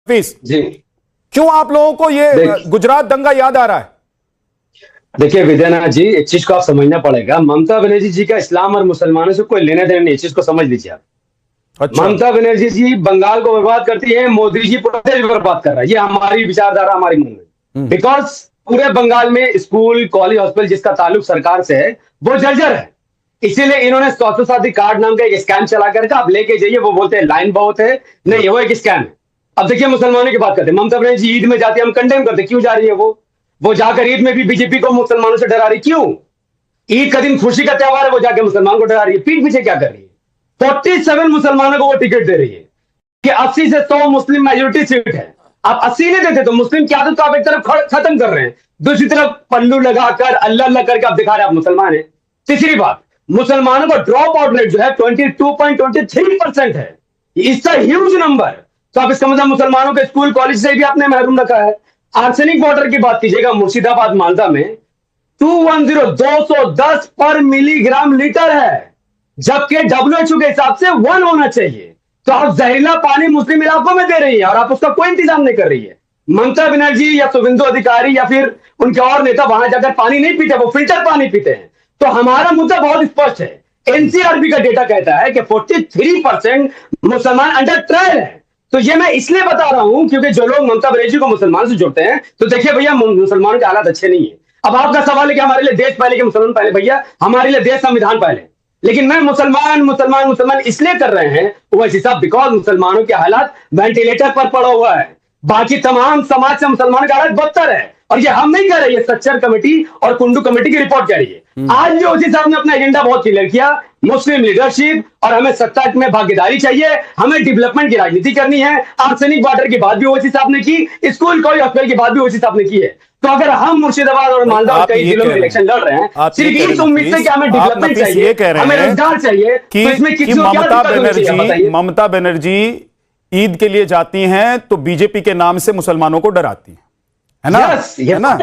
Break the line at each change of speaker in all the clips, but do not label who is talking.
Fees
जी
क्यों आप लोगों को ये गुजरात दंगा याद आ रहा है?
देखिए विद्यानाथ जी, एक चीज को आप समझना पड़ेगा। ममता बनर्जी जी का इस्लाम और मुसलमानों से कोई लेना देना नहीं, इस चीज को समझ लीजिए आप।
अच्छा।
ममता बनर्जी जी बंगाल को बर्बाद करती है, मोदी जी पूरा देश बर्बाद कर रहा है। ये हमारी विचारधारा, हमारी मूवमेंट। बिकॉज पूरे बंगाल में स्कूल, कॉलेज, हॉस्पिटल जिसका ताल्लुक सरकार से है वो जर्जर है। इसीलिए इन्होंने स्वास्थ्य साथी कार्ड नाम का एक स्कैम चला करके आप लेके जाइए, वो बोलते हैं लाइन बहुत है, नहीं वो एक स्कैम है। अब देखिए मुसलमानों की बात करते हैं, ममता बनर्जी ईद में जाती है, हम कंडेम करते, क्यों जा रही है वो जाकर ईद में भी बीजेपी को मुसलमानों से डरा रही, क्यों? ईद का दिन खुशी का त्योहार है, वो जाके मुसलमान को डरा रही है, पीठ पीछे क्या कर रही है? 47 मुसलमानों को वो टिकट दे रही है कि 80 से 100 मुस्लिम मेजोरिटी सीट है। आप 80 नहीं देते तो मुस्लिम की आदत को आप एक तरफ खत्म कर रहे हैं, दूसरी तरफ पल्लू लगाकर अल्लाह अल्लाह करके आप दिखा रहे हैं आप मुसलमान है। तीसरी बात, मुसलमानों का ड्रॉप आउट रेट जो है 22.23% है। It's a huge number. तो आप इसका मतलब मुसलमानों के स्कूल कॉलेज से भी आपने महरूम रखा है। आर्सेनिक वाटर की बात कीजिएगा, मुर्शिदाबाद मालदा में 210 पर मिलीग्राम लीटर है, जबकि WHO के हिसाब से 1 होना चाहिए। तो आप जहरीला पानी मुस्लिम इलाकों में दे रही है और आप उसका कोई इंतजाम नहीं कर रही है। ममता बनर्जी या शुभेंदु अधिकारी या फिर उनके और नेता वहां जाकर पानी नहीं पीते, वो फिल्टर पानी पीते हैं। तो हमारा मुद्दा बहुत स्पष्ट है। एनसीआरबी का डेटा कहता है कि 43% मुसलमान अंडर ट्रायल है। तो ये मैं इसलिए बता रहा हूं क्योंकि जो लोग ममता बनर्जी को मुसलमान से जोड़ते हैं, तो देखिए भैया मुसलमानों के हालात अच्छे नहीं है। अब आपका सवाल है कि हमारे लिए देश पहले कि मुसलमान पहले। भैया हमारे लिए देश संविधान पहले, लेकिन मैं मुसलमान मुसलमान मुसलमान इसलिए कर रहे हैं वैसे साहब बिकॉज मुसलमानों के हालात वेंटिलेटर पर पड़ा हुआ है, बाकी तमाम समाज से मुसलमानों का हालत बदतर है। और ये हम नहीं कह रहे, ये सच्चर कमेटी और कुंडू कमेटी की रिपोर्ट कह रही है। आज भी ओवैसी साहब ने अपना एजेंडा बहुत क्लियर किया, मुस्लिम लीडरशिप और हमें सत्ता में भागीदारी चाहिए, हमें डेवलपमेंट की राजनीति करनी है। आर्सेनिक वाटर की बात भी ओवैसी साहब ने की, स्कूल कॉलेज हॉस्पिटल की बात भी ओवैसी साहब ने की है। तो अगर हम मुर्शिदाबाद और मालदा और कई जिलों में इलेक्शन लड़ रहे हैं सिर्फ इस उम्मीद से कि हमें डेवलपमेंट चाहिए, हमें रोजगार चाहिए, तो इसमें किसी
ममता बनर्जी ईद के लिए जाती हैं तो बीजेपी के नाम से मुसलमानों को डराती है ना? है ना?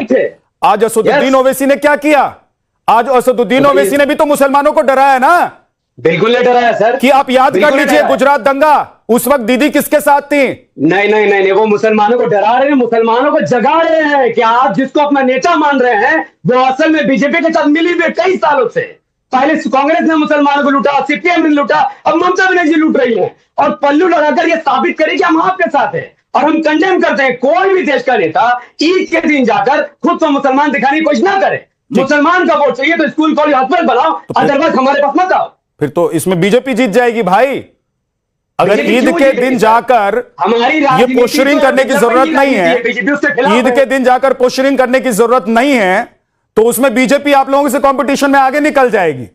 आज असदुद्दीन ओवैसी ने क्या किया? आज असदुद्दीन ओवैसी ने भी तो मुसलमानों को डराया ना।
बिल्कुल नहीं डराया सर,
कि आप याद कर लीजिए गुजरात दंगा, उस वक्त दीदी किसके साथ थी?
नहीं नहीं नहीं नहीं, वो मुसलमानों को डरा रहे हैं, मुसलमानों को जगा रहे हैं कि आप जिसको अपना नेता मान रहे हैं वो असल में बीजेपी के साथ मिली हुई कई सालों से। पहले कांग्रेस ने मुसलमानों को लूटा, सीपीएम ने लूटा, अब ममता बनर्जी लूट रही है और पल्लू लगाकर ये साबित करे कि हम आपके साथ हैं। और हम कंडेम करते हैं कोई भी देश का नेता ईद के दिन जाकर खुद को मुसलमान दिखाने की कोशिश ना करे। मुसलमान का वोट चाहिए तो स्कूल कॉलेज हॉस्पिटल बनाओ, अदरवाइज हमारे पास मत आओ।
फिर तो इसमें बीजेपी जीत जाएगी भाई। अगर ईद के दिन जाकर
हमारी
ये पोस्टरिंग करने की जरूरत नहीं है, ईद के दिन जाकर पोस्टरिंग करने की जरूरत नहीं है, तो उसमें बीजेपी आप लोगों से कंपटीशन में आगे निकल जाएगी।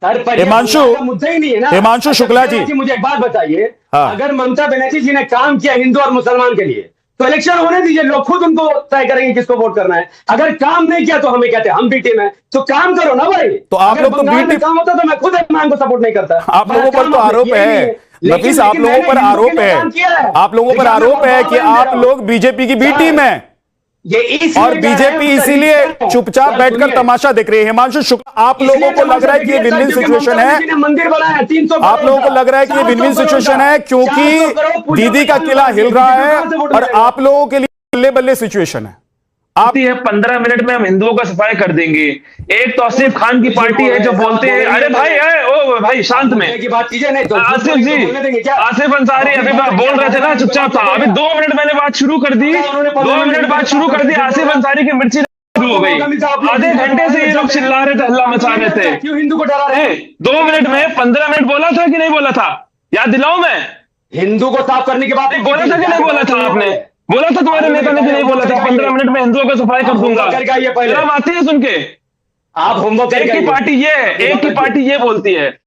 हिमांशु शुक्ला जी,
मुझे एक बात बताइए,
हाँ।
अगर ममता बनर्जी जी ने काम किया हिंदू और मुसलमान के लिए तो इलेक्शन होने दीजिए, लोग खुद उनको तय करेंगे किसको वोट करना है। अगर काम नहीं किया तो हमें कहते हैं हम बी टीम है, तो काम करो ना भाई।
तो आप लोग तो बी टीम
काम होता तो मैं खुद इमरान को सपोर्ट नहीं करता।
आप लोगों पर तो आरोप है नफीस, आप लोगों पर आरोप है, आप लोगों पर आरोप है कि आप लोग बीजेपी की बी टीम है और बीजेपी इसीलिए चुपचाप बैठकर तमाशा देख रही है। हिमांशु शुक्ला, आप लोगों को लग रहा है कि ये विन विन सिचुएशन है,
मंदिर बनाया 300,
आप लोगों को लग रहा है कि ये विन विन सिचुएशन है क्योंकि दीदी का किला हिल रहा है और आप लोगों के लिए बल्ले बल्ले सिचुएशन है।
आप है 15 मिनट में हम हिंदुओं का सफाई कर देंगे। एक तौसीफ खान की पार्टी है जो बोलते हैं, अरे भाई ओ भाई शांत में, आसिफ जी, आसिफ अंसारी अभी बोल रहे थे ना, चुपचाप था। अभी 2 मिनट मैंने बात शुरू कर दी, 2 मिनट बात शुरू कर दी, आसिफ अंसारी की मिर्ची शुरू हो गई। आधे घंटे से ये लोग चिल्ला रहे थे, हल्ला मचा रहे थे।
क्यों हिंदू को डरा रहे हैं?
2 मिनट में 15 मिनट बोला था कि नहीं बोला था? याद दिलाऊं मैं?
हिंदू को साफ करने के बाद
बोला था कि नहीं बोला था? आपने बोला था, तुम्हारे नेता ने भी नहीं बोला था 15 मिनट में हिंदुओं को सफाई कर दूंगा? शर्म आती है सुन के?
आप होमवर्क
एक की पार्टी ये है, एक की पार्टी ये बोलती है।